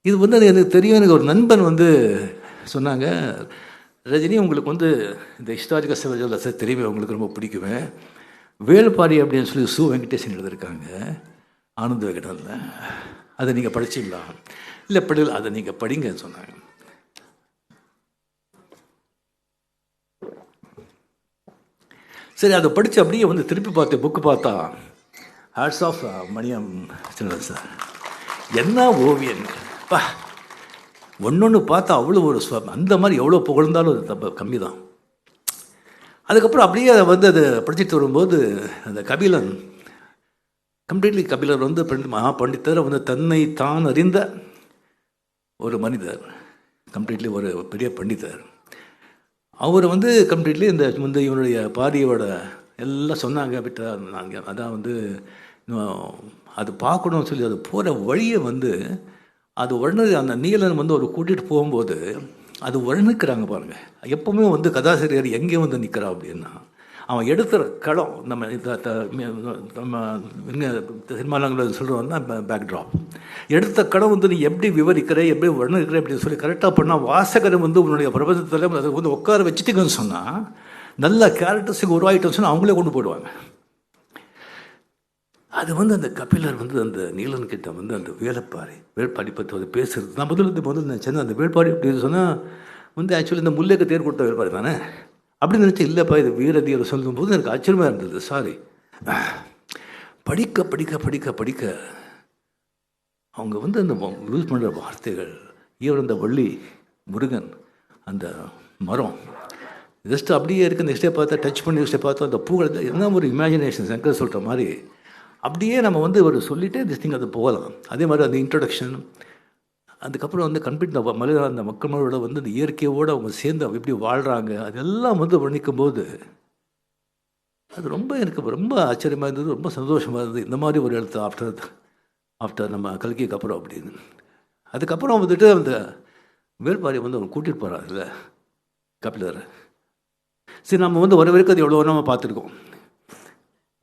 இது வந்து எனக்கு தெரியும். எனக்கு ஒரு நண்பன் வந்து சொன்னாங்க, ரஜினி உங்களுக்கு வந்து இந்த ஹிஸ்டாரிக்கல் சிவஜோலஸை தெரியுமே, உங்களுக்கு ரொம்ப பிடிக்குமே. வேள்பாரி அப்படின்னு சொல்லி சு வெங்கடேசன் எழுதியிருக்காங்க ஆனந்த விகடனில். அதை நீங்கள் படிச்சிங்களா? இல்லை படிக்கல, அதை நீங்கள் படிங்கன்னு சொன்னாங்க. சரி, அதை படித்து அப்படியே வந்து திருப்பி பார்த்து புக்கு பார்த்தா ஹேட்ஸ் ஆஃப் மணியம் சின்னது சார். என்ன ஓவியன் பா! ஒன்று பார்த்தா அவ்வளோ ஒரு அந்த மாதிரி எவ்வளோ புகழ்ந்தாலும் அது தப்பு கம்மி தான். அதுக்கப்புறம் அப்படியே அதை வந்து அதை படிச்சுட்டு வரும்போது அந்த கபிலன், கம்ப்ளீட்லி கபிலர் வந்து மகா பண்டிதர், வந்து தன்னை தான் அறிந்த ஒரு மனிதர், கம்ப்ளீட்லி ஒரு பெரிய பண்டிதர். அவர் வந்து கம்ப்ளீட்லி இந்த வந்து இவனுடைய பாரியோட எல்லாம் சொன்னாங்க. விட்டா நாங்கள் அதான் வந்து அது பார்க்கணும்னு சொல்லி அது போகிற வழியை வந்து அது உடனே அந்த நீலன் வந்து ஒரு கூட்டிகிட்டு போகும்போது அது வர்ணிக்கிறாங்க பாருங்கள். எப்போவுமே வந்து கதாசிரியர் எங்கே வந்து நிற்கிறா அப்படின்னா, அவன் எடுத்துகிற களம் நம்ம சினிமாவில் சொல்கிறோம்னா பேக்ட்ராப், எடுத்த களம் வந்து நீ எப்படி விவரிக்கிற, எப்படி வர்ணிக்கிற அப்படின்னு சொல்லி கரெக்டாக பண்ணால் வாசகரை வந்து உன்னுடைய பிரபஞ்சத்தில் அதை வந்து உட்கார வச்சுட்டிங்கன்னு சொன்னால், நல்ல கேரக்டர்ஸுக்கு உருவாகிட்டோன்னு சொன்னால் அவங்களே கொண்டு போடுவாங்க. அது வந்து அந்த கபிலர் வந்து அந்த நீலன்கிட்ட வந்து அந்த வேள்பாரி பற்றி வந்து பேசுகிறது. நான் முதல்ல நினச்சேன் அந்த வேள்பாரி அப்படின்னு சொன்னால் வந்து ஆக்சுவலி இந்த முல்லைக்கு தேர் கொடுத்த வேள்பாரி தானே அப்படின்னு நினச்சி, இல்லைப்பா இது வீரதீரை சொல்லும்போது எனக்கு ஆச்சரியமாக இருந்தது. சாரி, படிக்க படிக்க படிக்க படிக்க அவங்க வந்து அந்த யூஸ் பண்ணுற வார்த்தைகள், ஈவன் அந்த வள்ளி முருகன் அந்த மரம் ஜஸ்ட்டு அப்படியே இருக்குது. நெக்ஸ்டே பார்த்தா டச் பண்ணி நெக்ஸ்டே பார்த்தா அந்த பூக்கள் என்ன ஒரு இமேஜினேஷன், சங்கர் சொல்கிற மாதிரி அப்படியே நம்ம வந்து ஒரு சொல்லிகிட்டே திஸ் திங் அது போகலாம். அதே மாதிரி அந்த இன்ட்ரடக்ஷன், அதுக்கப்புறம் வந்து கம்ப்ளீட் அந்த மக்களோட வந்து அந்த இயற்கையோடு அவங்க சேர்ந்து எப்படி வாழ்கிறாங்க அதெல்லாம் வந்து வர்ணிக்கும் போது அது ரொம்ப எனக்கு ரொம்ப ஆச்சரியமாக இருந்தது, ரொம்ப சந்தோஷமாக இருந்தது. இந்த மாதிரி ஒரு எழுத்து ஆஃப்டர் நம்ம கல்கிக்கு அப்புறம் அப்படின்னு. அதுக்கப்புறம் வந்துட்டு அந்த வேள்பாரியை வந்து அவங்க கூட்டிகிட்டு போகிறாங்கல்ல கபிலர். சரி, நம்ம வந்து ஒரு வரைக்கும் அது எவ்வளோ நம்ம பார்த்துருக்கோம்.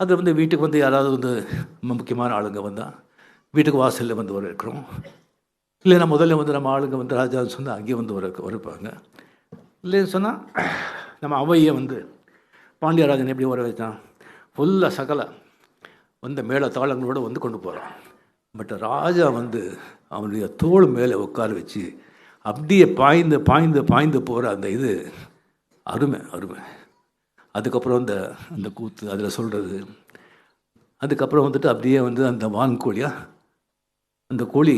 அது வந்து வீட்டுக்கு வந்து யாராவது வந்து முக்கியமான ஆளுங்க வந்தால் வீட்டுக்கு வாசலில் வந்து வரவேற்கிறோம். இல்லைன்னா முதல்ல வந்து நம்ம ஆளுங்க வந்து ராஜான்னு சொன்னால் அங்கேயே வந்து வரப்பாங்க. இல்லைன்னு சொன்னால் நம்ம அவையை வந்து பாண்டியராஜன் எப்படி வர வச்சான், ஃபுல்லாக சகல வந்து மேலே தாளங்களோடு வந்து கொண்டு போகிறான். பட் ராஜா வந்து அவனுடைய தோள் மேலே உட்கார வச்சு அப்படியே பாய்ந்து பாய்ந்து பாய்ந்து போகிற அந்த இது அருமை அருமை. அதுக்கப்புறம் அந்த கூத்து அதில் சொல்கிறது, அதுக்கப்புறம் வந்துட்டு அப்படியே வந்து அந்த வான்கோழியா அந்த கோழி,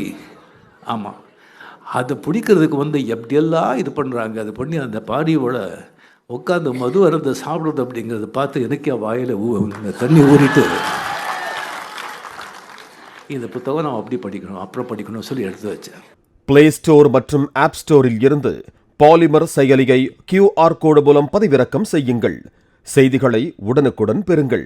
ஆமாம், அதை பிடிக்கிறதுக்கு வந்து எப்படியெல்லாம் இது பண்ணுறாங்க. அது பண்ணி அந்த பாரியோட உட்காந்து மது அருந்த சாப்பிட்றது அப்படிங்கிறத பார்த்து எனக்கே வாயில் தண்ணி ஊறிட்டு இந்த புத்தகம் நம்ம அப்படி படிக்கணும் அப்புறம் படிக்கணும்னு சொல்லி எடுத்து வச்சேன். பிளே ஸ்டோர் மற்றும் ஆப் ஸ்டோரில் இருந்து பாலிமர் செயலியை QR கோடு மூலம் பதிவிறக்கம் செய்யுங்கள். செய்திகளை உடனுக்குடன் பெறுங்கள்.